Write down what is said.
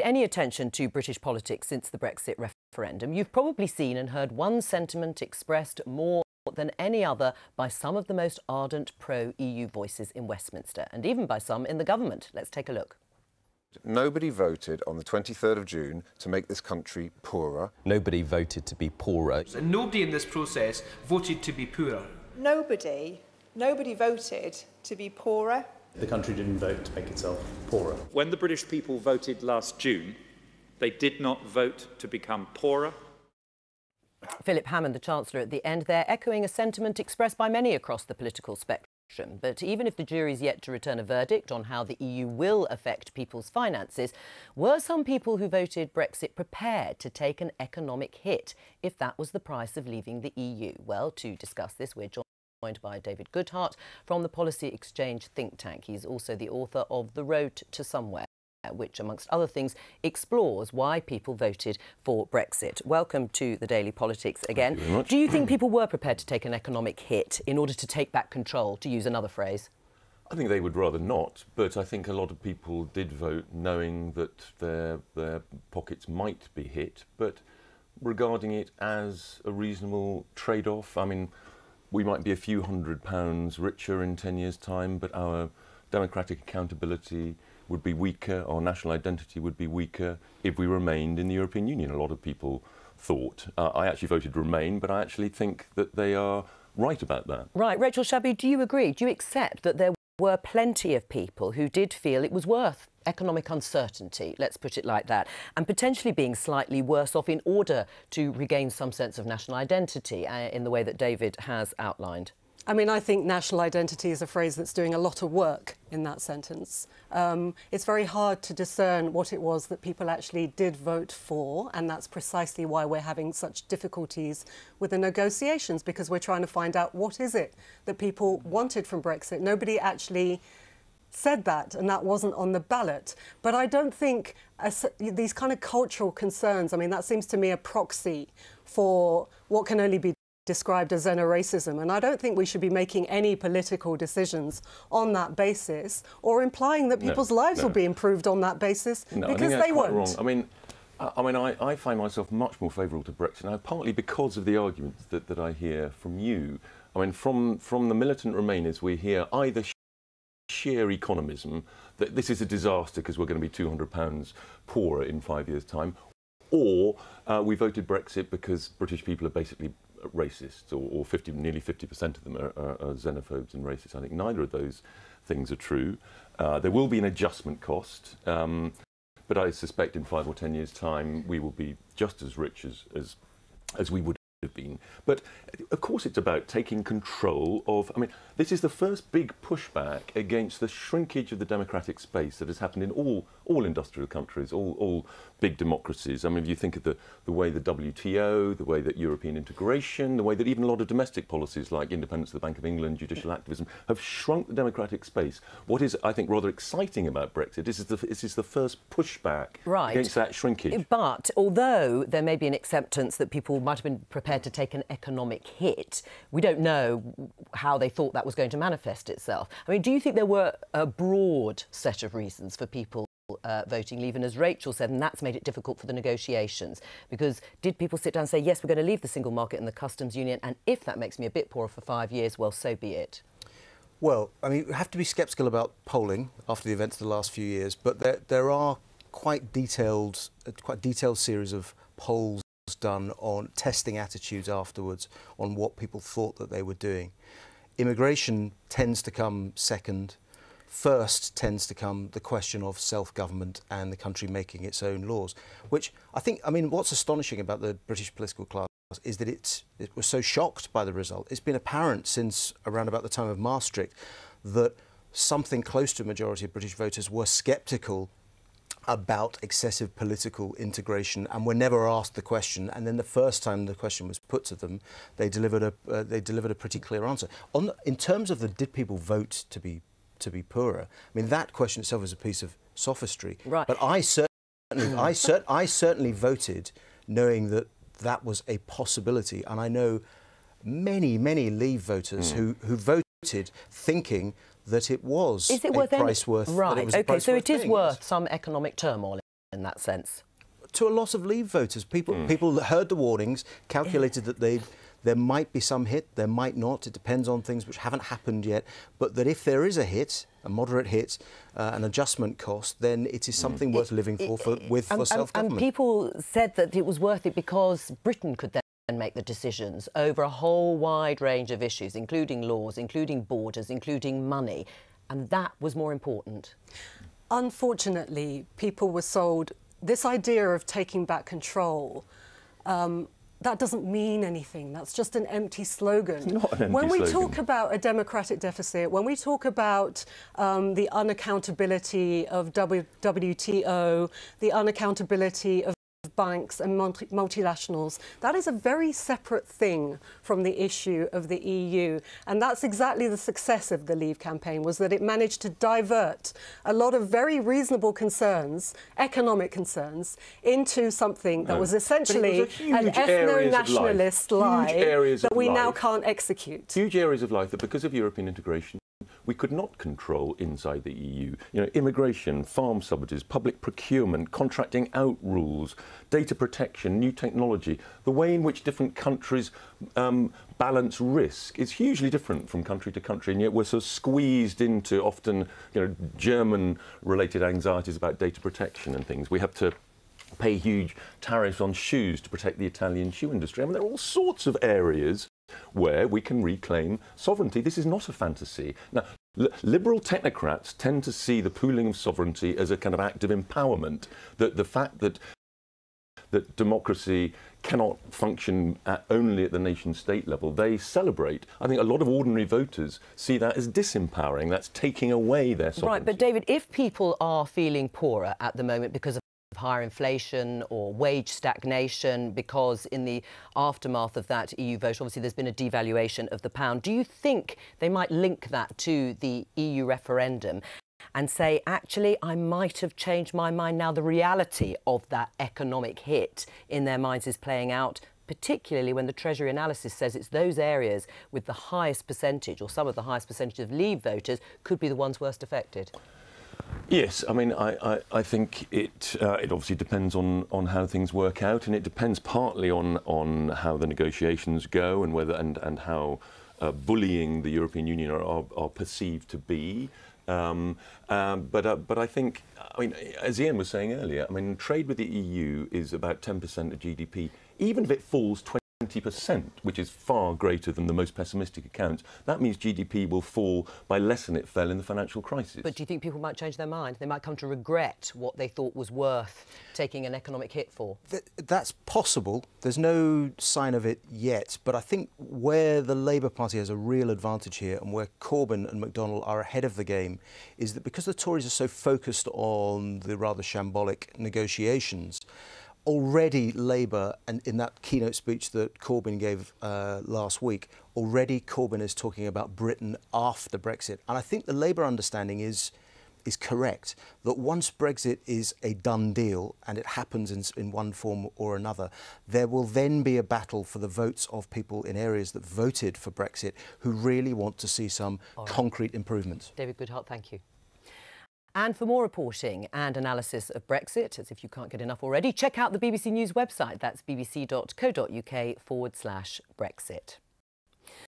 any attention to British politics since the Brexit referendum, you've probably seen and heard one sentiment expressed more than any other by some of the most ardent pro-EU voices in Westminster, and even by some in the government. Let's take a look. Nobody voted on the 23rd of June to make this country poorer. Nobody voted to be poorer. And nobody in this process voted to be poorer. Nobody voted to be poorer. The country didn't vote to make itself poorer. When the British people voted last June, they did not vote to become poorer. Philip Hammond, the Chancellor, at the end there, echoing a sentiment expressed by many across the political spectrum. But even if the jury's yet to return a verdict on how the EU will affect people's finances, were some people who voted Brexit prepared to take an economic hit if that was the price of leaving the EU? Well, to discuss this, we're joined by David Goodhart from the Policy Exchange think tank. He's also the author of The Road to Somewhere, which, amongst other things, explores why people voted for Brexit. Welcome to the Daily Politics again. Thank you very much. Do you think people were prepared to take an economic hit in order to take back control, to use another phrase? I think they would rather not, but I think a lot of people did vote knowing that their pockets might be hit, but regarding it as a reasonable trade-off. I mean, we might be a few £100 richer in 10 years' time, but our democratic accountability would be weaker, our national identity would be weaker if we remained in the European Union. A lot of people thought. I actually voted Remain, but I actually think that they are right about that. Right. Rachel Shabby, do you agree? Do you accept that there were plenty of people who did feel it was worth economic uncertainty, let's put it like that, and potentially being slightly worse off in order to regain some sense of national identity in the way that David has outlined? I mean, I think national identity is a phrase that's doing a lot of work in that sentence. It's very hard to discern what it was that people actually did vote for, and that's precisely why we're having such difficulties with the negotiations, because we're trying to find out what is it that people wanted from Brexit. Nobody actually said that, and that wasn't on the ballot. But I don't think these kind of cultural concerns, I mean, that seems to me a proxy for what can only be described as xeno-racism, and I don't think we should be making any political decisions on that basis or implying that people's lives will be improved on that basis, because they won't. Wrong. I find myself much more favourable to Brexit now, partly because of the arguments that I hear from you. I mean, from the militant Remainers, we hear either sheer economism, that this is a disaster because we're going to be £200 poorer in 5 years' time, or we voted Brexit because British people are basically racists, or nearly 50% of them are xenophobes and racists. I think neither of those things are true. There will be an adjustment cost, but I suspect in 5 or 10 years' time we will be just as rich as we would have been. But of course it's about taking control of, I mean, this is the first big pushback against the shrinkage of the democratic space that has happened in all industrial countries, all big democracies. I mean, if you think of the way the WTO, the way that European integration, the way that even a lot of domestic policies like independence of the Bank of England, judicial activism, have shrunk the democratic space. What is, I think, rather exciting about Brexit is this is the first pushback against that shrinkage. But although there may be an acceptance that people might have been prepared to take an economic hit, we don't know how they thought that was going to manifest itself. I mean, do you think there were a broad set of reasons for people voting leave? And as Rachel said, and that's made it difficult for the negotiations, because did people sit down and say, yes, we're going to leave the single market and the customs union, and if that makes me a bit poorer for 5 years, well, so be it? Well, I mean, we have to be sceptical about polling after the events of the last few years, but there are quite detailed series of polls done on testing attitudes afterwards on what people thought that they were doing. Immigration tends to come second. First tends to come the question of self-government and the country making its own laws, which I think, I mean, what's astonishing about the British political class is that it was so shocked by the result. It's been apparent since around about the time of Maastricht that something close to a majority of British voters were sceptical about excessive political integration and were never asked the question, and then the first time the question was put to them, they delivered a pretty clear answer. In terms of did people vote to be poorer, I mean, that question itself is a piece of sophistry. Right. But I certainly voted knowing that that was a possibility, and I know many Leave voters who voted thinking that it was a price worth. Right. OK. So it is worth some economic turmoil in that sense? To a loss of Leave voters. People heard the warnings, calculated that there might be some hit, there might not. It depends on things which haven't happened yet. But that if there is a hit, a moderate hit, an adjustment cost, then it is something worth living for self-government. And people said that it was worth it because Britain could then make the decisions over a whole wide range of issues, including laws, including borders, including money. And that was more important. Unfortunately, people were sold this idea of taking back control. That doesn't mean anything. That's just an empty slogan. It's not an empty when we slogan. talk about a democratic deficit, when we talk about the unaccountability of WTO, the unaccountability of banks and multinationals, that is a very separate thing from the issue of the EU. And that's exactly the success of the Leave campaign, was that it managed to divert a lot of very reasonable concerns, economic concerns, into something that was essentially an ethno-nationalist lie that we now can't execute. Huge areas of life that, because of European integration, we could not control inside the EU. You know, immigration, farm subsidies, public procurement, contracting out rules, data protection, new technology. The way in which different countries balance risk is hugely different from country to country, and yet we're sort of squeezed into often, German-related anxieties about data protection and things. We have to pay huge tariffs on shoes to protect the Italian shoe industry. I mean, there are all sorts of areas where we can reclaim sovereignty. This is not a fantasy. Now, liberal technocrats tend to see the pooling of sovereignty as a kind of act of empowerment, that the fact that democracy cannot function only at the nation-state level, they celebrate. I think a lot of ordinary voters see that as disempowering. That's taking away their sovereignty. Right, but David, if people are feeling poorer at the moment because of higher inflation or wage stagnation, because in the aftermath of that EU vote, obviously there's been a devaluation of the pound, do you think they might link that to the EU referendum and say, actually, I might have changed my mind now? The reality of that economic hit in their minds is playing out, particularly when the Treasury analysis says it's those areas with the highest percentage, or some of the highest percentage of Leave voters, could be the ones worst affected. Yes, I mean, I think it obviously depends on how things work out, and it depends partly on how the negotiations go and whether and how bullying the European Union are perceived to be. But I think, I mean, as Ian was saying earlier, I mean, trade with the EU is about 10% of GDP. Even if it falls 20%, which is far greater than the most pessimistic accounts, that means GDP will fall by less than it fell in the financial crisis. But do you think people might change their mind? They might come to regret what they thought was worth taking an economic hit for? That's possible. There's no sign of it yet. But I think where the Labour Party has a real advantage here, and where Corbyn and McDonnell are ahead of the game, is that because the Tories are so focused on the rather shambolic negotiations, already Labour, and in that keynote speech that Corbyn gave last week, already Corbyn is talking about Britain after Brexit. And I think the Labour understanding is correct, that once Brexit is a done deal, and it happens in one form or another, there will then be a battle for the votes of people in areas that voted for Brexit who really want to see some concrete improvements. David Goodhart, thank you. And for more reporting and analysis of Brexit, as if you can't get enough already, check out the BBC News website. That's bbc.co.uk/Brexit.